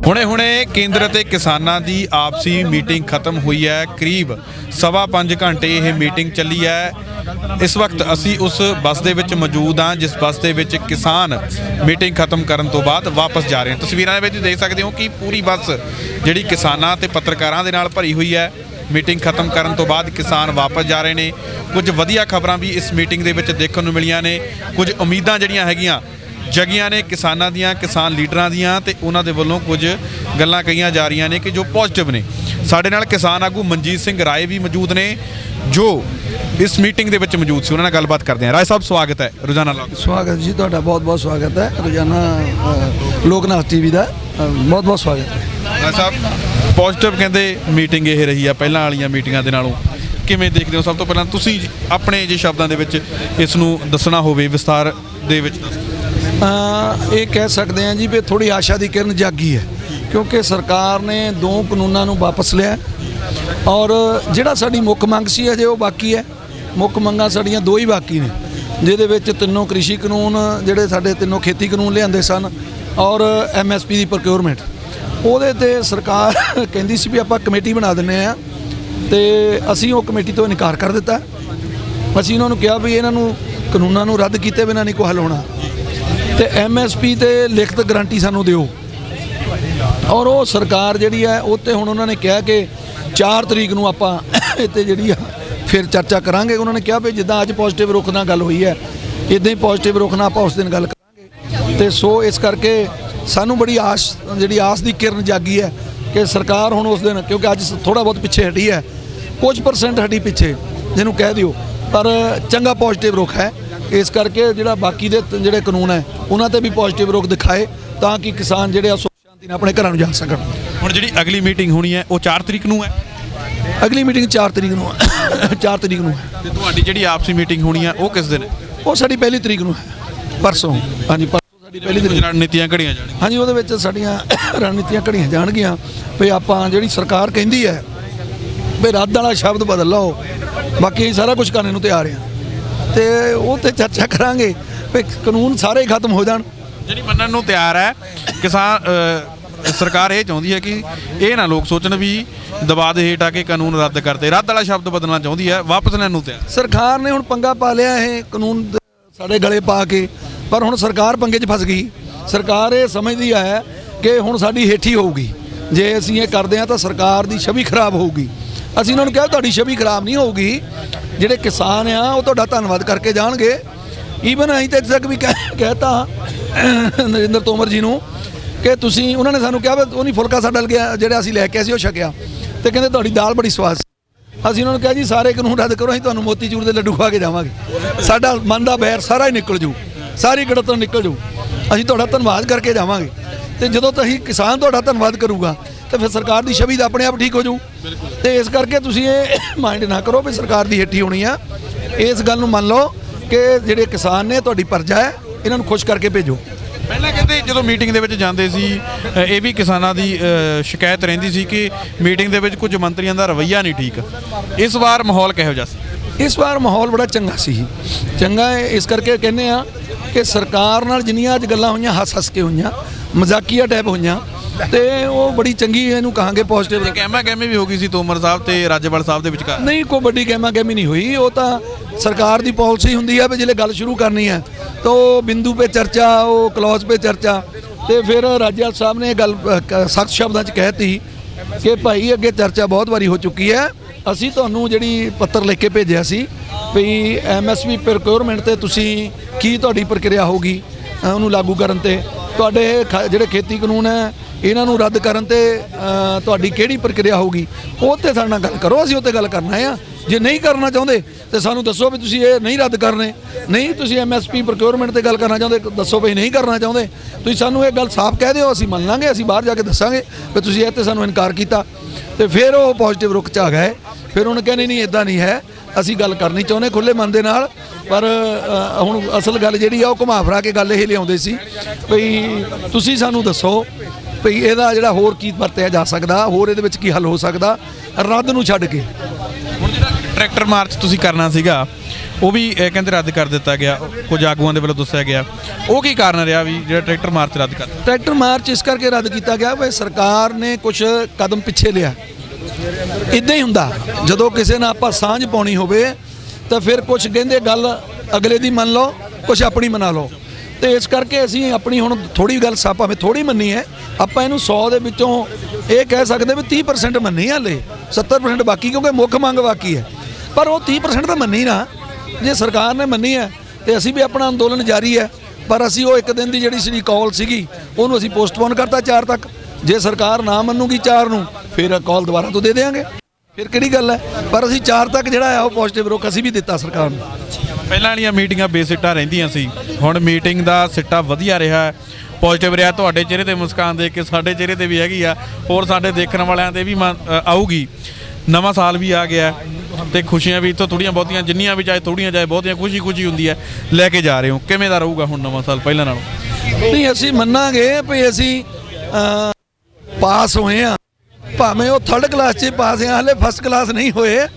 ਹੁਣੇ ਕੇਂਦਰ ਅਤੇ ਕਿਸਾਨਾਂ ਦੀ ਆਪਸੀ ਮੀਟਿੰਗ ਖਤਮ ਹੋਈ ਹੈ। ਕਰੀਬ 5.25 ਘੰਟੇ ਇਹ ਮੀਟਿੰਗ ਚੱਲੀ ਹੈ। ਇਸ ਵਕਤ ਅਸੀਂ ਉਸ ਬੱਸ ਦੇ ਵਿੱਚ ਮੌਜੂਦ ਹਾਂ ਜਿਸ ਬੱਸ ਦੇ ਵਿੱਚ ਕਿਸਾਨ ਮੀਟਿੰਗ ਖਤਮ ਕਰਨ ਤੋਂ ਬਾਅਦ ਵਾਪਸ ਜਾ ਰਹੇ ਹਨ। ਤਸਵੀਰਾਂ ਦੇ ਵਿੱਚ ਦੇਖ ਸਕਦੇ ਹੋ ਕਿ ਪੂਰੀ ਬੱਸ ਜਿਹੜੀ ਕਿਸਾਨਾਂ ਤੇ ਪੱਤਰਕਾਰਾਂ ਦੇ ਨਾਲ ਭਰੀ ਹੋਈ ਹੈ। ਮੀਟਿੰਗ ਖਤਮ ਕਰਨ ਤੋਂ ਬਾਅਦ ਕਿਸਾਨ ਵਾਪਸ ਜਾ ਰਹੇ ਨੇ। ਕੁਝ ਵਧੀਆ ਖਬਰਾਂ ਵੀ ਇਸ ਮੀਟਿੰਗ ਦੇ ਵਿੱਚ ਦੇਖਣ ਨੂੰ ਮਿਲੀਆਂ ਨੇ। ਕੁਝ ਉਮੀਦਾਂ ਜਿਹੜੀਆਂ ਹੈਗੀਆਂ ਜਗੀਆਂ ਨੇ ਕਿਸਾਨਾਂ ਦੀਆਂ, ਕਿਸਾਨ ਲੀਡਰਾਂ ਦੀਆਂ, ਤੇ ਉਹਨਾਂ ਦੇ ਵੱਲੋਂ ਕੁਝ ਗੱਲਾਂ ਕਹੀਆਂ ਜਾ ਰਹੀਆਂ ਨੇ ਕਿ ਜੋ ਪੋਜ਼ਿਟਿਵ ਨੇ। ਸਾਡੇ ਨਾਲ ਕਿਸਾਨ ਆਗੂ ਮਨਜੀਤ ਸਿੰਘ ਰਾਏ ਵੀ ਮੌਜੂਦ ਨੇ ਜੋ ਇਸ ਮੀਟਿੰਗ ਦੇ ਵਿੱਚ ਮੌਜੂਦ ਸੀ। ਉਹਨਾਂ ਨਾਲ ਗੱਲਬਾਤ ਕਰਦੇ ਹਾਂ। ਰਾਏ ਸਾਹਿਬ, ਸਵਾਗਤ ਹੈ ਰੋਜ਼ਾਨਾ ਲੋਕ। ਸਵਾਗਤ ਜੀ, ਤੁਹਾਡਾ ਬਹੁਤ ਬਹੁਤ ਸਵਾਗਤ ਹੈ ਰੋਜ਼ਾਨਾ ਲੋਕਨਾਥ ਟੀਵੀ ਦਾ। ਬਹੁਤ ਬਹੁਤ ਸਵਾਗਤ ਹੈ। ਰਾਏ ਸਾਹਿਬ, ਪੋਜ਼ਿਟਿਵ ਕਹਿੰਦੇ ਮੀਟਿੰਗ ਇਹ ਰਹੀ ਆ ਪਹਿਲਾਂ ਵਾਲੀਆਂ ਮੀਟਿੰਗਾਂ ਦੇ ਨਾਲੋਂ, ਕਿਵੇਂ ਦੇਖਦੇ ਹੋ? ਸਭ ਤੋਂ ਪਹਿਲਾਂ ਤੁਸੀਂ ਆਪਣੇ ਜੇ ਸ਼ਬਦਾਂ ਦੇ ਵਿੱਚ ਇਸ ਨੂੰ ਦੱਸਣਾ ਹੋਵੇ ਵਿਸਤਾਰ ਦੇ ਵਿੱਚ ਇਹ ਕਹਿ ਸਕਦੇ ਹਾਂ ਜੀ ਵੀ ਥੋੜੀ ਆਸ਼ਾ ਦੀ ਕਿਰਨ ਜਾਗੀ ਹੈ, ਕਿਉਂਕਿ ਸਰਕਾਰ ਨੇ 2 ਕਾਨੂੰਨਾਂ ਨੂੰ ਵਾਪਸ ਲਿਆ ਔਰ ਜਿਹੜਾ ਸਾਡੀ ਮੁੱਖ ਮੰਗ ਸੀ ਅਜੇ ਉਹ ਬਾਕੀ ਹੈ। ਮੁੱਖ ਮੰਗਾਂ ਸਾਡੀਆਂ 2 ਹੀ ਬਾਕੀ ਨੇ, ਜਿਹਦੇ ਵਿੱਚ 3 ਕ੍ਰਿਸ਼ੀ ਕਾਨੂੰਨ ਜਿਹੜੇ ਸਾਡੇ 3 ਖੇਤੀ ਕਾਨੂੰਨ ਲਿਆਂਦੇ ਸਨ ਔਰ MSP ਦੀ ਪ੍ਰੋਕਿਉਰਮੈਂਟ। ਉਹਦੇ ਤੇ ਸਰਕਾਰ ਕਹਿੰਦੀ ਸੀ ਵੀ ਆਪਾਂ ਕਮੇਟੀ ਬਣਾ ਦਿੰਦੇ ਆ, ਤੇ ਅਸੀਂ ਉਹ ਕਮੇਟੀ ਤੋਂ ਇਨਕਾਰ ਕਰ ਦਿੱਤਾ। ਅਸੀਂ ਉਹਨਾਂ ਨੂੰ ਕਿਹਾ ਵੀ ਇਹਨਾਂ ਨੂੰ ਕਾਨੂੰਨਾਂ ਨੂੰ ਰੱਦ ਕੀਤੇ ਬਿਨਾਂ ਨਹੀਂ ਕੋਈ ਹੱਲ ਹੋਣਾ, ਤੇ MSP ਤੇ ਲਿਖਤ ਗਰੰਟੀ ਸਾਨੂੰ ਦਿਓ। ਔਰ ਉਹ ਸਰਕਾਰ ਜਿਹੜੀ ਹੈ ਉਹ 'ਤੇ ਹੁਣ ਉਹਨਾਂ ਨੇ ਕਿਹਾ ਕਿ 4 ਤਰੀਕ ਨੂੰ ਆਪਾਂ ਇੱਥੇ ਜਿਹੜੀ ਆ ਫਿਰ ਚਰਚਾ ਕਰਾਂਗੇ। ਉਹਨਾਂ ਨੇ ਕਿਹਾ ਵੀ ਜਿੱਦਾਂ ਅੱਜ ਪੋਜ਼ਿਟਿਵ ਰੁਖ ਨਾਲ ਗੱਲ ਹੋਈ ਹੈ ਇੱਦਾਂ ਹੀ ਪੋਜ਼ਿਟਿਵ ਰੁਖ ਨਾਲ ਆਪਾਂ ਉਸ ਦਿਨ ਗੱਲ ਕਰਾਂਗੇ। ਤੇ ਸੋ ਇਸ ਕਰਕੇ ਸਾਨੂੰ ਬੜੀ ਆਸ ਦੀ ਕਿਰਨ ਜਾਗੀ ਹੈ ਕਿ ਸਰਕਾਰ ਹੁਣ ਉਸ ਦਿਨ, ਕਿਉਂਕਿ ਅੱਜ ਥੋੜ੍ਹਾ ਬਹੁਤ ਪਿੱਛੇ ਹਟੀ ਹੈ, ਕੁਝ % ਹਟੀ ਪਿੱਛੇ ਜਿਹਨੂੰ ਕਹਿ ਦਿਓ, ਪਰ ਚੰਗਾ ਪੋਜ਼ਿਟਿਵ ਰੁਖ ਹੈ। ਇਸ ਕਰਕੇ ਜਿਹੜਾ ਬਾਕੀ ਦੇ ਜਿਹੜੇ ਕਾਨੂੰਨ ਹੈ ਉਹਨਾਂ ਤੇ ਵੀ ਪੋਜ਼ਿਟਿਵ ਰੁਖ ਦਿਖਾਏ ਤਾਂ ਕਿ ਕਿਸਾਨ ਜਿਹੜੇ ਆ ਸੁੱਖ ਸ਼ਾਂਤੀ ਨਾਲ ਆਪਣੇ ਘਰਾਂ ਨੂੰ ਜਾ ਸਕਣ। ਹੁਣ ਜਿਹੜੀ ਅਗਲੀ ਮੀਟਿੰਗ ਹੋਣੀ ਹੈ ਉਹ 4 ਤਰੀਕ ਨੂੰ ਹੈ। ਅਗਲੀ ਮੀਟਿੰਗ 4 ਤਰੀਕ ਨੂੰ 4 ਤਰੀਕ ਨੂੰ ਹੈ। ਤੇ ਤੁਹਾਡੀ ਜਿਹੜੀ ਆਪਸੀ ਮੀਟਿੰਗ ਹੋਣੀ ਹੈ ਉਹ ਕਿਸ ਦਿਨ ਹੈ? ਉਹ ਸਾਡੀ 1 ਤਰੀਕ ਨੂੰ ਹੈ, ਪਰਸੋਂ। ਹਾਂਜੀ, ਪਰਸੋਂ ਸਾਡੀ 1 ਤਰੀਕ। ਰਣਨੀਤੀਆਂ ਘੜੀਆਂ ਜਾਣਗੀਆਂ। ਹਾਂਜੀ, ਉਹਦੇ ਵਿੱਚ ਸਾਡੀਆਂ ਰਣਨੀਤੀਆਂ ਘੜੀਆਂ ਜਾਣਗੀਆਂ ਵੀ ਆਪਾਂ ਜਿਹੜੀ ਸਰਕਾਰ ਕਹਿੰਦੀ ਹੈ ਵੀ ਰੱਦ ਵਾਲਾ ਸ਼ਬਦ ਬਦਲ ਲਓ, ਬਾਕੀ ਸਾਰਾ ਕੁਝ ਕਰਨ ਨੂੰ ਤਿਆਰ ਆ, ਤੇ ਉਹ ਤੇ ਚਰਚਾ ਕਰਾਂਗੇ ਵੀ ਕਾਨੂੰਨ ਸਾਰੇ ਹੀ ਖਤਮ ਹੋ ਜਾਣ। ਜਿਹੜੀ ਮੰਨਣ ਨੂੰ ਤਿਆਰ ਹੈ ਕਿਸਾਨ ਸਰਕਾਰ ਇਹ ਚਾਹੁੰਦੀ ਹੈ ਕਿ ਇਹ ਨਾ ਲੋਕ ਸੋਚਣ ਵੀ ਦਬਾਅ ਦੇ ਹੇਠ ਆ ਕੇ ਕਾਨੂੰਨ ਰੱਦ ਕਰਤੇ, ਰੱਦ ਵਾਲਾ ਸ਼ਬਦ ਬਦਲਣਾ ਚਾਹੁੰਦੀ ਹੈ, ਵਾਪਸ ਲੈਣ ਨੂੰ ਤਿਆਰ। ਸਰਕਾਰ ਨੇ ਹੁਣ ਪੰਗਾ ਪਾ ਲਿਆ ਇਹ ਕਾਨੂੰਨ ਸਾਡੇ ਗਲੇ ਪਾ ਕੇ, ਪਰ ਹੁਣ ਸਰਕਾਰ ਪੰਗੇ 'ਚ ਫਸ ਗਈ। ਸਰਕਾਰ ਇਹ ਸਮਝਦੀ ਹੈ ਕਿ ਹੁਣ ਸਾਡੀ ਹੇਠੀ ਹੋਊਗੀ, ਜੇ ਅਸੀਂ ਇਹ ਕਰਦੇ ਹਾਂ ਤਾਂ ਸਰਕਾਰ ਦੀ ਛਵੀ ਖਰਾਬ ਹੋਊਗੀ। ਅਸੀਂ ਉਹਨਾਂ ਨੂੰ ਕਿਹਾ ਤੁਹਾਡੀ ਛਵੀ ਖਰਾਬ ਨਹੀਂ ਹੋਊਗੀ, ਜਿਹੜੇ ਕਿਸਾਨ ਆ ਉਹ ਤੁਹਾਡਾ ਧੰਨਵਾਦ ਕਰਕੇ ਜਾਣਗੇ। ਈਵਨ ਅਸੀਂ ਤਾਂ ਇੱਥੇ ਤੱਕ ਵੀ ਕਹਿਤਾ ਨਰਿੰਦਰ ਤੋਮਰ ਜੀ ਨੂੰ ਕਿ ਤੁਸੀਂ, ਉਹਨਾਂ ਨੇ ਸਾਨੂੰ ਕਿਹਾ ਉਹ ਨਹੀਂ ਫੁਲਕਾ ਸਾਡਾ ਲੱਗਿਆ ਜਿਹੜਾ ਅਸੀਂ ਲੈ ਕੇ ਆਏ ਸੀ ਉਹ ਛਕਿਆ, ਤੇ ਕਹਿੰਦੇ ਤੁਹਾਡੀ ਦਾਲ ਬੜੀ ਸਵਾਦ ਸੀ। ਅਸੀਂ ਉਹਨਾਂ ਨੂੰ ਕਿਹਾ ਜੀ ਸਾਰੇ ਕਾਨੂੰਨ ਰੱਦ ਕਰੋ, ਅਸੀਂ ਤੁਹਾਨੂੰ ਮੋਤੀਚੂਰ ਦੇ ਲੱਡੂ ਖਵਾ ਕੇ ਜਾਵਾਂਗੇ, ਸਾਡਾ ਮਨ ਦਾ ਬੈਰ ਸਾਰਾ ਹੀ ਨਿਕਲ ਜੂ, ਸਾਰੀ ਗੜਤੋਂ ਨਿਕਲ ਜੂ, ਅਸੀਂ ਤੁਹਾਡਾ ਧੰਨਵਾਦ ਕਰਕੇ ਜਾਵਾਂਗੇ। ਤੇ ਜਦੋਂ ਤੁਸੀਂ ਕਿਸਾਨ ਤੁਹਾਡਾ ਧੰਨਵਾਦ ਕਰੂਗਾ ਤੇ ਫਿਰ ਸਰਕਾਰ ਦੀ ਛਵੀ ਤਾਂ ਆਪਣੇ ਆਪ ਠੀਕ ਹੋ ਜਾਊ। ਤੇ ਇਸ ਕਰਕੇ ਤੁਸੀਂ ਇਹ ਮਾਈਂਡ ਨਾ ਕਰੋ ਵੀ ਸਰਕਾਰ ਦੀ ਹੇਠੀ ਹੋਣੀ ਆ। ਇਸ ਗੱਲ ਨੂੰ ਮੰਨ ਲਓ ਕਿ ਜਿਹੜੇ ਕਿਸਾਨ ਨੇ ਤੁਹਾਡੀ ਪਰਜਾ ਹੈ, ਇਹਨਾਂ ਨੂੰ ਖੁਸ਼ ਕਰਕੇ ਭੇਜੋ। ਪਹਿਲਾਂ ਕਹਿੰਦੇ ਜਦੋਂ ਮੀਟਿੰਗ ਦੇ ਵਿੱਚ ਜਾਂਦੇ ਸੀ ਇਹ ਵੀ ਕਿਸਾਨਾਂ ਦੀ ਸ਼ਿਕਾਇਤ ਰਹਿੰਦੀ ਸੀ ਕਿ ਮੀਟਿੰਗ ਦੇ ਵਿੱਚ ਕੁਝ ਮੰਤਰੀਆਂ ਦਾ ਰਵੱਈਆ ਨਹੀਂ ਠੀਕ। ਇਸ ਵਾਰ ਮਾਹੌਲ ਕਿਹੋ ਜਿਹਾ ਸੀ? ਇਸ ਵਾਰ ਮਾਹੌਲ ਬੜਾ ਚੰਗਾ ਸੀ। ਚੰਗਾ ਇਸ ਕਰਕੇ ਕਹਿੰਦੇ ਆ ਕਿ ਸਰਕਾਰ ਨਾਲ ਜਿੰਨੀਆਂ ਅੱਜ ਗੱਲਾਂ ਹੋਈਆਂ ਹੱਸ ਕੇ ਹੋਈਆਂ, ਮਜ਼ਾਕੀਆ ਟਾਈਪ ਹੋਈਆਂ, ਤੇ ਉਹ ਬੜੀ ਚੰਗੀ ਇਹਨੂੰ ਕਹਾਂਗੇ ਪੋਜ਼ਿਟਿਵ। ਗਹਿਮਾ-ਗਹਿਮੀ ਵੀ ਹੋ ਗਈ ਸੀ ਤੋਮਰ ਸਾਹਿਬ ਤੇ ਰਾਜੇਵਾਲ ਸਾਹਿਬ ਦੇ ਵਿਚਕਾਰ? ਨਹੀਂ, ਕੋਈ ਵੱਡੀ ਗਹਿਮਾ-ਗਹਿਮੀ ਨਹੀਂ ਹੋਈ। ਉਹ ਤਾਂ ਸਰਕਾਰ ਦੀ ਪਾਲਿਸੀ ਹੁੰਦੀ ਹੈ ਵੀ ਜਿਹੜੇ ਗੱਲ ਸ਼ੁਰੂ ਕਰਨੀ ਹੈ ਤਾਂ ਉਹ ਬਿੰਦੂ 'ਤੇ ਚਰਚਾ, ਉਹ ਕਲੌਜ਼ 'ਤੇ ਚਰਚਾ। ਤੇ ਫਿਰ ਰਾਜੇਵਾਲ ਸਾਹਿਬ ਨੇ ਇਹ ਗੱਲ ਸਖਤ ਸ਼ਬਦਾਂ 'ਚ ਕਹਿਤੀ ਕਿ ਭਾਈ ਅੱਗੇ ਚਰਚਾ ਬਹੁਤ ਵਾਰੀ ਹੋ ਚੁੱਕੀ ਹੈ, ਅਸੀਂ ਤੁਹਾਨੂੰ ਜਿਹੜੀ ਪੱਤਰ ਲਿਖ ਕੇ ਭੇਜਿਆ ਸੀ ਵੀ MSP ਪ੍ਰੋਕਿਉਰਮੈਂਟ 'ਤੇ ਤੁਸੀਂ ਕੀ ਤੁਹਾਡੀ ਪ੍ਰਕਿਰਿਆ ਹੋਊਗੀ ਉਹਨੂੰ ਲਾਗੂ ਕਰਨ 'ਤੇ, ਤੁਹਾਡੇ ਜਿਹੜੇ ਖੇਤੀ ਕਾਨੂੰਨ ਹੈ ਇਹਨਾਂ ਨੂੰ ਰੱਦ ਕਰਨ 'ਤੇ ਤੁਹਾਡੀ ਕਿਹੜੀ ਪ੍ਰਕਿਰਿਆ ਹੋਊਗੀ, ਉਹ 'ਤੇ ਸਾਡੇ ਨਾਲ ਗੱਲ ਕਰੋ, ਅਸੀਂ ਉਹ 'ਤੇ ਗੱਲ ਕਰਨਾ ਆ। ਜੇ ਨਹੀਂ ਕਰਨਾ ਚਾਹੁੰਦੇ ਤਾਂ ਸਾਨੂੰ ਦੱਸੋ ਵੀ ਤੁਸੀਂ ਇਹ ਨਹੀਂ ਰੱਦ ਕਰਨੇ, ਨਹੀਂ ਤੁਸੀਂ MSP ਪ੍ਰੋਕਿਉਰਮੈਂਟ 'ਤੇ ਗੱਲ ਕਰਨਾ ਚਾਹੁੰਦੇ ਦੱਸੋ ਵੀ ਨਹੀਂ ਕਰਨਾ ਚਾਹੁੰਦੇ। ਤੁਸੀਂ ਸਾਨੂੰ ਇਹ ਗੱਲ ਸਾਫ਼ ਕਹਿ ਦਿਓ, ਅਸੀਂ ਮੰਨ ਲਾਂਗੇ, ਅਸੀਂ ਬਾਹਰ ਜਾ ਕੇ ਦੱਸਾਂਗੇ ਵੀ ਤੁਸੀਂ ਇਹ 'ਤੇ ਸਾਨੂੰ ਇਨਕਾਰ ਕੀਤਾ। ਤੇ ਫਿਰ ਉਹ ਪੋਜ਼ਿਟਿਵ ਰੁਖ 'ਚ ਆ ਗਏ। ਫਿਰ ਉਹਨੇ ਕਹਿੰਦੇ ਨਹੀਂ ਇੱਦਾਂ ਨਹੀਂ ਹੈ, ਅਸੀਂ ਗੱਲ ਕਰਨੀ ਚਾਹੁੰਦੇ ਖੁੱਲ੍ਹੇ ਮਨ ਦੇ ਨਾਲ। ਪਰ ਹੁਣ ਅਸਲ ਗੱਲ ਜਿਹੜੀ ਆ ਉਹ ਘੁਮਾ ਫਿਰਾ ਕੇ ਗੱਲ ਇਹ ਲਿਆਉਂਦੇ ਸੀ ਵੀ ਤੁਸੀਂ ਸਾਨੂੰ ਦੱਸੋ ਵੀ ਇਹਦਾ ਜਿਹੜਾ ਹੋਰ ਕੀ ਵਰਤਿਆ ਜਾ ਸਕਦਾ, ਹੋਰ ਇਹਦੇ ਵਿੱਚ ਕੀ ਹੱਲ ਹੋ ਸਕਦਾ ਰੱਦ ਨੂੰ ਛੱਡ ਕੇ। ਹੁਣ ਜਿਹੜਾ ਟਰੈਕਟਰ ਮਾਰਚ ਤੁਸੀਂ ਕਰਨਾ ਸੀਗਾ ਉਹ ਵੀ ਕਹਿੰਦੇ ਰੱਦ ਕਰ ਦਿੱਤਾ ਗਿਆ, ਕੁਝ ਆਗੂਆਂ ਦੇ ਵੱਲੋਂ ਦੱਸਿਆ ਗਿਆ। ਉਹ ਕੀ ਕਾਰਨ ਰਿਹਾ ਵੀ ਜਿਹੜਾ ਟਰੈਕਟਰ ਮਾਰਚ ਰੱਦ ਕਰ ਦਿੱਤਾ? ਟਰੈਕਟਰ ਮਾਰਚ ਇਸ ਕਰਕੇ ਰੱਦ ਕੀਤਾ ਗਿਆ ਵੀ ਸਰਕਾਰ ਨੇ ਕੁਝ ਕਦਮ ਪਿੱਛੇ ਲਿਆ। ਇੱਦਾਂ ਹੀ ਹੁੰਦਾ ਜਦੋਂ ਕਿਸੇ ਨਾਲ ਆਪਾਂ ਸਾਂਝ ਪਾਉਣੀ ਹੋਵੇ ਤਾਂ ਫਿਰ ਕੁਝ ਕਹਿੰਦੇ ਗੱਲ ਅਗਲੇ ਦੀ ਮੰਨ ਲਓ, ਕੁਝ ਆਪਣੀ ਮਨਾ ਲਓ। ਤੇ ਇਸ ਕਰਕੇ ਅਸੀਂ ਆਪਣੀ ਹੁਣ ਥੋੜੀ ਗੱਲ ਭਾਵੇਂ ਥੋੜੀ ਮੰਨੀ ਹੈ, ਆਪਾਂ ਇਹਨੂੰ 100 ਦੇ ਵਿੱਚੋਂ ਇਹ ਕਹਿ ਸਕਦੇ ਵੀ 30% ਮੰਨੀ ਹਾਲੇ, 70% ਬਾਕੀ, ਕਿਉਂਕਿ ਮੁੱਖ ਮੰਗ ਬਾਕੀ ਹੈ। ਪਰ ਉਹ 30% ਤਾਂ ਮੰਨੀ ਨਾ, ਜੇ ਸਰਕਾਰ ਨੇ ਮੰਨੀ ਹੈ ਤੇ ਅਸੀਂ ਵੀ ਆਪਣਾ ਅੰਦੋਲਨ ਜਾਰੀ ਹੈ। ਪਰ ਅਸੀਂ ਉਹ ਇੱਕ ਦਿਨ ਦੀ ਜਿਹੜੀ ਕਾਲ ਸੀਗੀ ਉਹਨੂੰ ਅਸੀਂ ਪੋਸਟਪੋਨ ਕਰਤਾ 4 ਤੱਕ। ਜੇ ਸਰਕਾਰ ਨਾ ਮੰਨੂਗੀ 4 ਨੂੰ ਫਿਰ ਕਾਲ ਦੁਬਾਰਾ ਤੋਂ ਦੇ ਦੇਵਾਂਗੇ, ਫਿਰ ਕਿਹੜੀ ਗੱਲ ਹੈ। ਪਰ ਅਸੀਂ 4 ਤੱਕ ਜਿਹੜਾ ਆ ਉਹ ਪੋਜ਼ਿਟਿਵ ਰੁਖ ਅਸੀਂ ਵੀ ਦਿੱਤਾ ਸਰਕਾਰ ਨੂੰ। ਪਹਿਲਾਂ ਵਾਲੀਆਂ ਮੀਟਿੰਗਾਂ ਬੇਸਿੱਟਾ ਰਹਿੰਦੀਆਂ ਸੀ, ਹੁਣ ਮੀਟਿੰਗ ਦਾ ਸਿੱਟਾ ਵਧੀਆ ਰਿਹਾ, ਪੋਜ਼ਿਟਿਵ ਰਿਹਾ। ਤੁਹਾਡੇ ਚਿਹਰੇ ਤੇ ਮੁਸਕਾਨ ਦੇਖ ਕੇ ਸਾਡੇ ਚਿਹਰੇ ਤੇ ਵੀ ਹੈਗੀ ਆ, ਹੋਰ ਸਾਡੇ ਦੇਖਣ ਵਾਲਿਆਂ ਤੇ ਵੀ ਆਊਗੀ। ਨਵਾਂ ਸਾਲ ਵੀ ਆ ਗਿਆ ਤੇ ਖੁਸ਼ੀਆਂ ਵੀ ਇੱਥੋਂ ਥੋੜ੍ਹੀਆਂ ਬਹੁਤੀਆਂ, ਜਿੰਨੀਆਂ ਵੀ ਚਾਹੇ ਥੋੜ੍ਹੀਆਂ ਚਾਹੇ ਬਹੁਤੀਆਂ, ਖੁਸ਼ੀ ਹੁੰਦੀ ਹੈ, ਲੈ ਕੇ ਜਾ ਰਹੇ ਹੋ। ਕਿਵੇਂ ਦਾ ਰਹੂਗਾ ਹੁਣ ਨਵਾਂ ਸਾਲ ਪਹਿਲਾਂ ਨਾਲੋਂ? ਨਹੀਂ, ਅਸੀਂ ਮੰਨਾਂਗੇ ਵੀ ਅਸੀਂ ਪਾਸ ਹੋਏ ਆ, ਭਾਵੇਂ ਉਹ 3rd ਕਲਾਸ 'ਚ ਪਾਸ ਆ, ਹਾਲੇ 1st ਕਲਾਸ ਨਹੀਂ ਹੋਏ,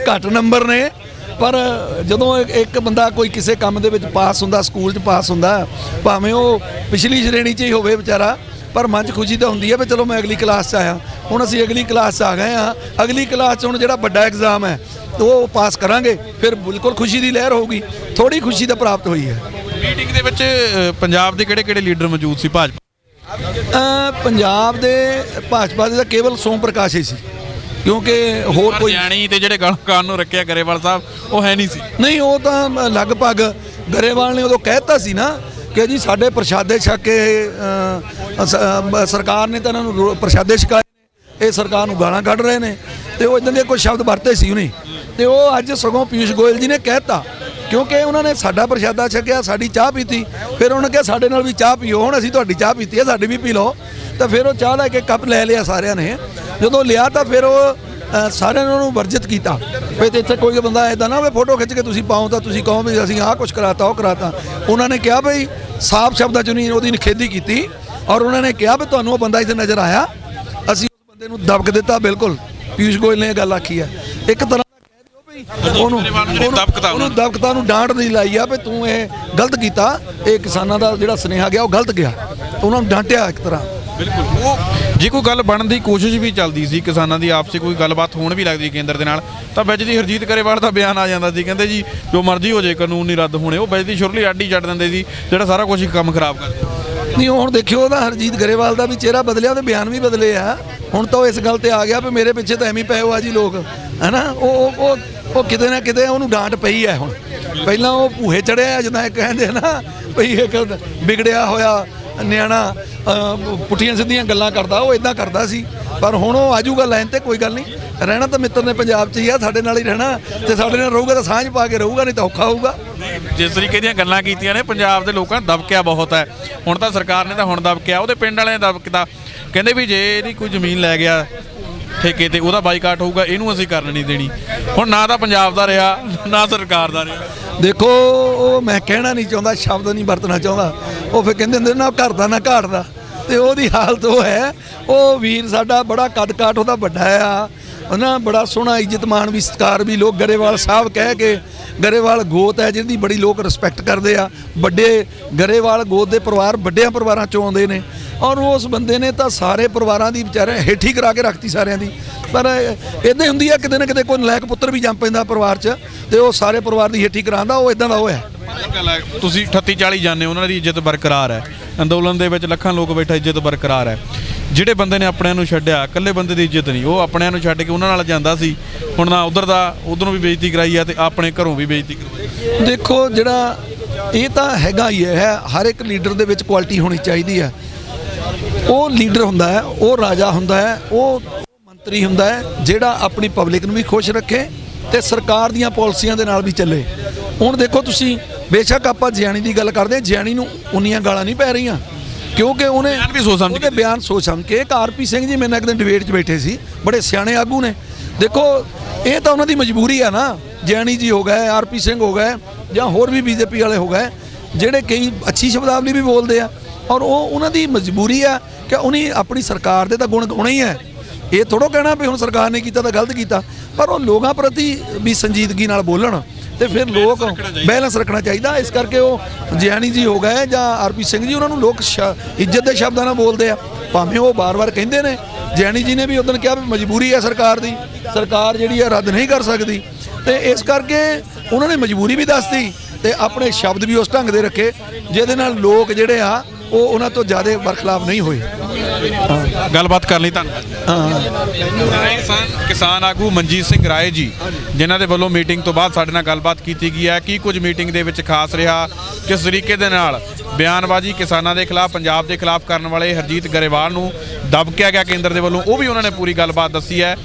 ਘੱਟ ਨੰਬਰ ਨੇ। ਪਰ ਜਦੋਂ ਇੱਕ ਬੰਦਾ ਕੋਈ ਕਿਸੇ ਕੰਮ ਦੇ ਵਿੱਚ ਪਾਸ ਹੁੰਦਾ, ਸਕੂਲ 'ਚ ਪਾਸ ਹੁੰਦਾ, ਭਾਵੇਂ ਉਹ ਪਿਛਲੀ ਸ਼੍ਰੇਣੀ 'ਚ ਹੀ ਹੋਵੇ ਵਿਚਾਰਾ, ਪਰ ਮਨ 'ਚ ਖੁਸ਼ੀ ਤਾਂ ਹੁੰਦੀ ਹੈ ਵੀ ਚਲੋ ਮੈਂ ਅਗਲੀ ਕਲਾਸ 'ਚ ਆਇਆ। ਹੁਣ ਅਸੀਂ ਅਗਲੀ ਕਲਾਸ 'ਚ ਆ ਗਏ ਹਾਂ, ਅਗਲੀ ਕਲਾਸ 'ਚ ਹੁਣ ਜਿਹੜਾ ਵੱਡਾ ਐਗਜ਼ਾਮ ਹੈ ਉਹ ਪਾਸ ਕਰਾਂਗੇ, ਫਿਰ ਬਿਲਕੁਲ ਖੁਸ਼ੀ ਦੀ ਲਹਿਰ ਹੋਊਗੀ। ਥੋੜੀ ਖੁਸ਼ੀ ਤਾਂ ਪ੍ਰਾਪਤ ਹੋਈ ਹੈ। ਮੀਟਿੰਗ ਦੇ ਵਿੱਚ ਪੰਜਾਬ ਦੇ ਕਿਹੜੇ ਲੀਡਰ ਮੌਜੂਦ ਸੀ ਭਾਜਪਾ? ਪੰਜਾਬ ਦੇ ਭਾਜਪਾ ਦੇ ਤਾਂ ਕੇਵਲ ਸੋਮ ਪ੍ਰਕਾਸ਼ ਹੀ ਸੀ, ਕਿਉਂਕਿ ਹੋਰ ਕੋਈ ਜਾਣੀ ਤੇ ਜਿਹੜੇ ਗਲਕਾਰ ਨੂੰ ਰੱਖਿਆ ਗਰੇਵਾਲ ਸਾਹਿਬ ਉਹ ਹੈ ਨਹੀਂ ਸੀ। ਨਹੀਂ, ਉਹ ਤਾਂ ਲਗਭਗ ਗਰੇਵਾਲ ਨੇ ਉਦੋਂ ਕਹਿਤਾ ਸੀ ਨਾ ਕਿ ਜੀ ਸਾਡੇ ਪ੍ਰਸ਼ਾਦੇ ਛਕ ਕੇ ਸਰਕਾਰ ਨੇ ਤਾਂ ਇਹਨਾਂ ਨੂੰ ਪ੍ਰਸ਼ਾਦੇ ਛਕਾਏ ਨੇ, ਇਹ ਸਰਕਾਰ ਨੂੰ ਗਾਲਾਂ ਕੱਢ ਰਹੇ ਨੇ, ਤੇ ਉਹ ਇਦਾਂ ਦੇ ਕੋਈ ਸ਼ਬਦ ਵਰਤੇ ਸੀ ਉਹਨੇ। ਤੇ ਉਹ ਅੱਜ ਸਗੋਂ ਪੀਯੂਸ਼ ਗੋਇਲ ਜੀ ਨੇ ਕਹਿਤਾ, ਕਿਉਂਕਿ ਉਹਨਾਂ ਨੇ ਸਾਡਾ ਪ੍ਰਸ਼ਾਦਾ ਛਕਿਆ, ਸਾਡੀ ਚਾਹ ਪੀਤੀ, ਫਿਰ ਉਹਨਾਂ ਕਿਹਾ ਸਾਡੇ ਨਾਲ ਵੀ ਚਾਹ ਪੀਓ। ਹੁਣ ਅਸੀਂ ਤੁਹਾਡੀ ਚਾਹ ਪੀਤੀ ਹੈ, ਸਾਡੀ ਵੀ ਪੀ ਲਓ। ਤਾਂ ਫਿਰ ਉਹ ਚਾਹ ਲੈ ਕੇ ਕੱਪ ਲੈ ਲਿਆ ਸਾਰਿਆਂ ਨੇ। ਜਦੋਂ ਲਿਆ ਤਾਂ ਫਿਰ ਉਹ ਸਾਰਿਆਂ ਨੇ ਉਹਨੂੰ ਵਰਜਿਤ ਕੀਤਾ ਵੀ ਇੱਥੇ ਕੋਈ ਬੰਦਾ ਇੱਦਾਂ ਨਾ ਵੀ ਫੋਟੋ ਖਿੱਚ ਕੇ ਤੁਸੀਂ ਪਾਓ ਤਾਂ ਤੁਸੀਂ ਕਹੋ ਵੀ ਅਸੀਂ ਆਹ ਕੁਛ ਕਰਾਤਾ, ਉਹ ਕਰਾਤਾ। ਉਹਨਾਂ ਨੇ ਕਿਹਾ ਬਈ ਸਾਫ਼ ਸ਼ਬਦਾਂ 'ਚ ਨਹੀਂ ਉਹਦੀ ਨਿਖੇਧੀ ਕੀਤੀ, ਔਰ ਉਹਨਾਂ ਨੇ ਕਿਹਾ ਵੀ ਤੁਹਾਨੂੰ ਉਹ ਬੰਦਾ ਇੱਥੇ ਨਜ਼ਰ ਆਇਆ, ਅਸੀਂ ਉਸ ਬੰਦੇ ਨੂੰ ਦਬਕ ਦਿੱਤਾ। ਬਿਲਕੁਲ ਪੀਯੂਸ਼ ਗੋਇਲ ਨੇ ਇਹ ਗੱਲ ਆਖੀ ਹੈ। ਇੱਕ ਤਰ੍ਹਾਂ ਉਹਨੂੰ ਦਬਕਤਾ ਨੂੰ ਡਾਂਟ ਨਹੀਂ ਲਾਈ ਆ ਵੀ ਤੂੰ ਇਹ ਗਲਤ ਕੀਤਾ, ਇਹ ਕਿਸਾਨਾਂ ਦਾ ਜਿਹੜਾ ਸੁਨੇਹਾ ਗਿਆ ਉਹ ਗਲਤ ਗਿਆ, ਉਹਨਾਂ ਨੂੰ ਡਾਂਟਿਆ ਇੱਕ ਤਰ੍ਹਾਂ। ਬਿਲਕੁਲ, ਉਹ ਜੇ ਕੋਈ ਗੱਲ ਬਣਨ ਦੀ ਕੋਸ਼ਿਸ਼ ਵੀ ਚੱਲਦੀ ਸੀ, ਕਿਸਾਨਾਂ ਦੀ ਆਪਸੀ ਕੋਈ ਗੱਲਬਾਤ ਹੋਣ ਵੀ ਲੱਗਦੀ ਕੇਂਦਰ ਦੇ ਨਾਲ, ਤਾਂ ਵਿੱਚ ਦੀ ਹਰਜੀਤ ਗਰੇਵਾਲ ਦਾ ਬਿਆਨ ਆ ਜਾਂਦਾ ਸੀ, ਕਹਿੰਦੇ ਜੀ ਜੋ ਮਰਜ਼ੀ ਹੋ ਜਾਏ ਕਾਨੂੰਨ ਨਹੀਂ ਰੱਦ ਹੋਣੇ। ਉਹ ਵਿੱਚ ਦੀ ਸ਼ੁਰਲੀ ਅੱਡ ਹੀ ਛੱਡ ਦਿੰਦੇ ਸੀ, ਜਿਹੜਾ ਸਾਰਾ ਕੁਝ ਕੰਮ ਖਰਾਬ ਕਰ ਦਿੰਦੇ। ਨਹੀਂ, ਹੁਣ ਦੇਖਿਓ ਉਹਦਾ ਹਰਜੀਤ ਗਰੇਵਾਲ ਦਾ ਵੀ ਚਿਹਰਾ ਬਦਲਿਆ, ਉਹਦੇ ਬਿਆਨ ਵੀ ਬਦਲੇ ਆ। ਹੁਣ ਤਾਂ ਉਹ ਇਸ ਗੱਲ ਤੇ ਆ ਗਿਆ ਵੀ ਮੇਰੇ ਪਿੱਛੇ ਤਾਂ ਐਵੇਂ ਪਏ ਹੋ ਆ ਜੀ ਲੋਕ, ਹੈ ਨਾ। ਉਹ ਕਿਤੇ ਨਾ ਕਿਤੇ ਉਹਨੂੰ ਡਾਂਟ ਪਈ ਹੈ। ਹੁਣ ਪਹਿਲਾਂ ਉਹ ਭੂਹੇ ਚੜਿਆ, ਜਿੱਦਾਂ ਇਹ ਕਹਿੰਦੇ ਨਾ ਭਈ ਇੱਕ ਵਿਗੜਿਆ ਹੋਇਆ ਨਿਆਣਾ ਪੁੱਠੀਆਂ ਸਿੱਧੀਆਂ ਗੱਲਾਂ ਕਰਦਾ, ਉਹ ਇਦਾਂ ਕਰਦਾ ਸੀ। ਪਰ ਹੁਣ ਉਹ ਆਜੂਗਾ ਲਾਈਨ ਤੇ, ਕੋਈ ਗੱਲ ਨਹੀਂ। ਰਹਿਣਾ ਤਾਂ ਮਿੱਤਰ ਨੇ ਪੰਜਾਬ 'ਚ ਹੀ ਆ, ਸਾਡੇ ਨਾਲ ਹੀ ਰਹਿਣਾ, ਤੇ ਸਾਡੇ ਨਾਲ ਰਹੂਗਾ ਤਾਂ ਸਾਂਝ ਪਾ ਕੇ ਰਹੂਗਾ, ਨਹੀਂ ਤਾਂ ਔਖਾ ਹੋਊਗਾ। ਜਿਸ ਤਰੀਕੇ ਦੀਆਂ ਗੱਲਾਂ ਕੀਤੀਆਂ ਨੇ, ਪੰਜਾਬ ਦੇ ਲੋਕਾਂ ਨੇ ਦਬਕਿਆ ਬਹੁਤ ਹੈ। ਹੁਣ ਤਾਂ ਸਰਕਾਰ ਨੇ ਤਾਂ ਹੁਣ ਦਬਕਿਆ, ਉਹਦੇ ਪਿੰਡ ਵਾਲਿਆਂ ਨੇ ਦਬਕਦਾ, ਕਹਿੰਦੇ ਵੀ ਜੇ ਇਹਦੀ ਕੋਈ ਜ਼ਮੀਨ ਲੈ ਗਿਆ ਠੇਕੇ ਤੇ ਉਹਦਾ ਬਾਈਕਾਟ ਹੋਊਗਾ, ਇਹਨੂੰ ਅਸੀਂ ਕਰਨ ਨਹੀਂ ਦੇਣੀ। ਹੁਣ ਨਾ ਤਾਂ ਪੰਜਾਬ ਦਾ ਰਿਹਾ, ਨਾ ਸਰਕਾਰ ਦਾ ਰਿਹਾ। ਦੇਖੋ, ਉਹ ਮੈਂ ਕਹਿਣਾ ਨਹੀਂ ਚਾਹੁੰਦਾ, ਸ਼ਬਦ ਨਹੀਂ ਵਰਤਣਾ ਚਾਹੁੰਦਾ। ਉਹ ਫਿਰ ਕਹਿੰਦੇ ਹੁੰਦੇ ਨਾ ਘਰ ਦਾ ਨਾ ਘਾਟ ਦਾ, ਤੇ ਉਹਦੀ ਹਾਲਤ ਉਹ ਹੈ। ਉਹ ਵੀਰ ਸਾਡਾ ਬੜਾ ਕੱਦ ਕਾਠ ਉਹਦਾ ਵੱਡਾ ਆ, ਉਹਨਾਂ ਬੜਾ ਸੋਹਣਾ ਇੱਜ਼ਤ ਮਾਣ ਵੀ ਸਤਿਕਾਰ ਵੀ, ਲੋਕ ਗਰੇਵਾਲ ਸਾਹਿਬ ਕਹਿ ਕੇ, ਗਰੇਵਾਲ ਗੋਤ ਹੈ ਜਿਹਦੀ ਬੜੀ ਲੋਕ ਰਿਸਪੈਕਟ ਕਰਦੇ ਆ। ਵੱਡੇ ਗਰੇਵਾਲ ਗੋਤ ਦੇ ਪਰਿਵਾਰ ਵੱਡਿਆਂ ਪਰਿਵਾਰਾਂ 'ਚੋਂ ਆਉਂਦੇ ਨੇ, ਔਰ ਉਸ ਬੰਦੇ ਨੇ ਤਾਂ ਸਾਰੇ ਪਰਿਵਾਰਾਂ ਦੀ ਵਿਚਾਰੇ ਹੇਠੀ ਕਰਾ ਕੇ ਰੱਖਤੀ ਸਾਰਿਆਂ ਦੀ। ਪਰ ਇੱਦਾਂ ਹੀ ਹੁੰਦੀ ਆ, ਕਿਤੇ ਨਾ ਕਿਤੇ ਕੋਈ ਨਲਾਇਕ ਪੁੱਤਰ ਵੀ ਜੰਮ ਪੈਂਦਾ ਪਰਿਵਾਰ 'ਚ, ਤੇ ਉਹ ਸਾਰੇ ਪਰਿਵਾਰ ਦੀ ਹੇਠੀ ਕਰਾਉਂਦਾ। ਉਹ ਇਦਾਂ ਦਾ ਹੋਇਆ। ਤੁਸੀਂ 38-40 ਜਾਣੇ, ਉਹਨਾਂ ਦੀ ਇੱਜ਼ਤ ਬਰਕਰਾਰ ਹੈ। ਅੰਦੋਲਨ ਦੇ ਵਿੱਚ ਲੱਖਾਂ ਲੋਕ ਬੈਠਾ, ਇੱਜ਼ਤ ਬਰਕਰਾਰ ਹੈ। ਜਿਹੜੇ ਬੰਦੇ ਨੇ ਆਪਣਿਆਂ ਨੂੰ ਛੱਡਿਆ, ਇਕੱਲੇ ਬੰਦੇ ਦੀ ਇੱਜ਼ਤ ਨਹੀਂ, ਉਹ ਆਪਣਿਆਂ ਨੂੰ ਛੱਡ ਕੇ ਉਹਨਾਂ ਨਾਲ ਜਾਂਦਾ ਸੀ। ਹੁਣ ਨਾ ਉਧਰੋਂ ਵੀ ਬੇਇੱਜ਼ਤੀ ਕਰਾਈ ਆ, ਤੇ ਆਪਣੇ ਘਰੋਂ ਵੀ ਬੇਇੱਜ਼ਤੀ ਕਰਵਾਈ। ਦੇਖੋ, ਜਿਹੜਾ ਇਹ ਤਾਂ ਹੈਗਾ ਹੀ ਹੈ, ਹਰ ਇੱਕ ਲੀਡਰ ਦੇ ਵਿੱਚ ਕੁਆਲਿਟੀ ਹੋਣੀ ਚਾਹੀਦੀ ਹੈ। ਉਹ ਲੀਡਰ ਹੁੰਦਾ ਹੈ, ਉਹ ਰਾਜਾ ਹੁੰਦਾ ਹੈ, ਉਹ ਮੰਤਰੀ ਹੁੰਦਾ ਹੈ ਜਿਹੜਾ ਆਪਣੀ ਪਬਲਿਕ ਨੂੰ ਵੀ ਖੁਸ਼ ਰੱਖੇ ਤੇ ਸਰਕਾਰ ਦੀਆਂ ਪਾਲਿਸੀਆਂ ਦੇ ਨਾਲ ਵੀ ਚੱਲੇ। ਹੁਣ ਦੇਖੋ ਤੁਸੀਂ, ਬੇਸ਼ੱਕ ਆਪਾਂ ਜਿਆਣੀ ਦੀ ਗੱਲ ਕਰਦੇ ਹਾਂ, ਜਿਆਣੀ ਨੂੰ ਉਨੀਆਂ ਗਾਲਾਂ ਨਹੀਂ ਪੈ ਰਹੀਆਂ, ਕਿਉਂਕਿ ਉਹਦੇ ਬਿਆਨ ਸੋਚ ਸਮਝ ਕੇ। ਇੱਕ ਆਰਪੀ ਸਿੰਘ ਜੀ ਮੇਰੇ ਨਾਲ ਇੱਕ ਦਿਨ ਡਿਬੇਟ 'ਚ ਬੈਠੇ ਸੀ, ਬੜੇ ਸਿਆਣੇ ਆਗੂ ਨੇ। ਦੇਖੋ, ਇਹ ਤਾਂ ਉਹਨਾਂ ਦੀ ਮਜਬੂਰੀ ਆ ਨਾ। ਜਿਆਣੀ ਜੀ ਹੋ ਗਏ, ਆਰਪੀ ਸਿੰਘ ਹੋ ਗਏ, ਜਾਂ ਹੋਰ ਵੀ ਬੀਜੇਪੀ ਵਾਲੇ ਹੋ ਗਏ, ਜਿਹੜੇ ਕਈ ਅੱਛੀ ਸ਼ਬਦਾਵਲੀ ਵੀ ਬੋਲਦੇ ਆ, ਔਰ ਉਹ ਉਹਨਾਂ ਦੀ ਮਜਬੂਰੀ ਆ ਕਿ ਉਹਨੇ ਆਪਣੀ ਸਰਕਾਰ ਦੇ ਤਾਂ ਗੁਣ ਗਾਉਣੇ ਹੀ ਹੈ। ਇਹ ਥੋੜ੍ਹਾ ਕਹਿਣਾ ਵੀ ਹੁਣ ਸਰਕਾਰ ਨੇ ਕੀਤਾ ਤਾਂ ਗਲਤ ਕੀਤਾ, ਪਰ ਉਹ ਲੋਕਾਂ ਪ੍ਰਤੀ ਵੀ ਸੰਜੀਦਗੀ ਨਾਲ ਬੋਲਣ ਤੇ ਫਿਰ ਲੋਕ ਬੈਲੈਂਸ ਰੱਖਣਾ ਚਾਹੀਦਾ। ਇਸ ਕਰਕੇ ਉਹ ਜਿਆਣੀ ਜੀ ਹੋ ਗਏ ਜਾਂ ਆਰਪੀ ਸਿੰਘ ਜੀ, ਉਹਨਾਂ ਨੂੰ ਲੋਕ ਇੱਜ਼ਤ ਦੇ ਸ਼ਬਦਾਂ ਨਾਲ ਬੋਲਦੇ ਆ, ਭਾਵੇਂ ਉਹ ਬਾਰ-ਬਾਰ ਕਹਿੰਦੇ ਨੇ। ਜਿਆਣੀ ਜੀ ਨੇ ਵੀ ਉਦੋਂ ਕਿਹਾ ਵੀ ਮਜਬੂਰੀ ਹੈ ਸਰਕਾਰ ਦੀ, ਸਰਕਾਰ ਜਿਹੜੀ ਹੈ ਰੱਦ ਨਹੀਂ ਕਰ ਸਕਦੀ, ਤੇ ਇਸ ਕਰਕੇ ਉਹਨਾਂ ਨੇ ਮਜਬੂਰੀ ਵੀ ਦੱਸਤੀ ਤੇ ਆਪਣੇ ਸ਼ਬਦ ਵੀ ਉਸ ਢੰਗ ਦੇ ਰੱਖੇ ਜਿਹਦੇ ਨਾਲ ਲੋਕ ਜਿਹੜੇ ਆ ਉਹ ਉਹਨਾਂ ਤੋਂ ਜ਼ਿਆਦਾ ਬਰਖਲਾਫ ਨਹੀਂ ਹੋਏ। ਗੱਲਬਾਤ ਕਰਨ ਲਈ ਧੰਨਵਾਦ। ਕਿਸਾਨ ਆਗੂ ਮਨਜੀਤ ਸਿੰਘ ਰਾਏ ਜੀ, ਜਿਨ੍ਹਾਂ ਦੇ ਵੱਲੋਂ ਮੀਟਿੰਗ ਤੋਂ ਬਾਅਦ ਸਾਡੇ ਨਾਲ ਗੱਲਬਾਤ ਕੀਤੀ ਗਈ ਹੈ, ਕੀ ਕੁਝ ਮੀਟਿੰਗ ਦੇ ਵਿੱਚ ਖਾਸ ਰਿਹਾ, ਕਿਸ ਤਰੀਕੇ ਦੇ ਨਾਲ ਬਿਆਨਬਾਜ਼ੀ ਕਿਸਾਨਾਂ ਦੇ ਖਿਲਾਫ, ਪੰਜਾਬ ਦੇ ਖਿਲਾਫ ਕਰਨ ਵਾਲੇ ਹਰਜੀਤ ਗਰੇਵਾਲ ਨੂੰ ਦਬਕਿਆ ਗਿਆ ਕੇਂਦਰ ਦੇ ਵੱਲੋਂ, ਉਹ ਵੀ ਉਹਨਾਂ ਨੇ ਪੂਰੀ ਗੱਲਬਾਤ ਦੱਸੀ ਹੈ।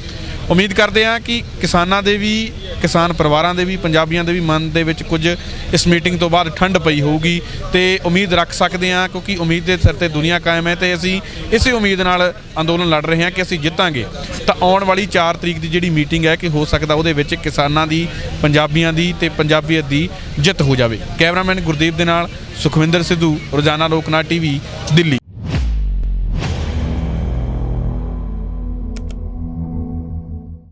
ਉਮੀਦ ਕਰਦੇ ਹਾਂ ਕਿ ਕਿਸਾਨਾਂ ਦੇ ਵੀ, ਕਿਸਾਨ ਪਰਿਵਾਰਾਂ ਦੇ ਵੀ, ਪੰਜਾਬੀਆਂ ਦੇ ਵੀ ਮਨ ਦੇ ਵਿੱਚ ਕੁਝ ਇਸ ਮੀਟਿੰਗ ਤੋਂ ਬਾਅਦ ਠੰਡ ਪਈ ਹੋਊਗੀ ਤੇ ਉਮੀਦ ਰੱਖ ਸਕਦੇ ਹਾਂ, ਕਿਉਂਕਿ ਉਮੀਦ ਦੇ ਸਿਰ ਤੇ ਦੁਨੀਆ ਕਾਇਮ ਹੈ ਤੇ ਅਸੀਂ ਇਸੇ ਉਮੀਦ ਨਾਲ ਅੰਦੋਲਨ ਲੜ ਰਹੇ ਹਾਂ ਕਿ ਅਸੀਂ ਜਿੱਤਾਂਗੇ। ਤਾਂ ਆਉਣ ਵਾਲੀ 4 ਤਰੀਕ ਦੀ ਜਿਹੜੀ ਮੀਟਿੰਗ ਹੈ ਕਿ ਹੋ ਸਕਦਾ ਉਹਦੇ ਵਿੱਚ ਕਿਸਾਨਾਂ ਦੀ, ਪੰਜਾਬੀਆਂ ਦੀ ਤੇ ਪੰਜਾਬੀਅਤ ਦੀ ਜਿੱਤ ਹੋ ਜਾਵੇ। ਕੈਮਰਾਮੈਨ ਗੁਰਦੀਪ ਦੇ ਨਾਲ ਸੁਖਵਿੰਦਰ ਸਿੱਧੂ, ਰੋਜ਼ਾਨਾ ਲੋਕਨਾਥ ਟੀਵੀ, ਦਿੱਲੀ।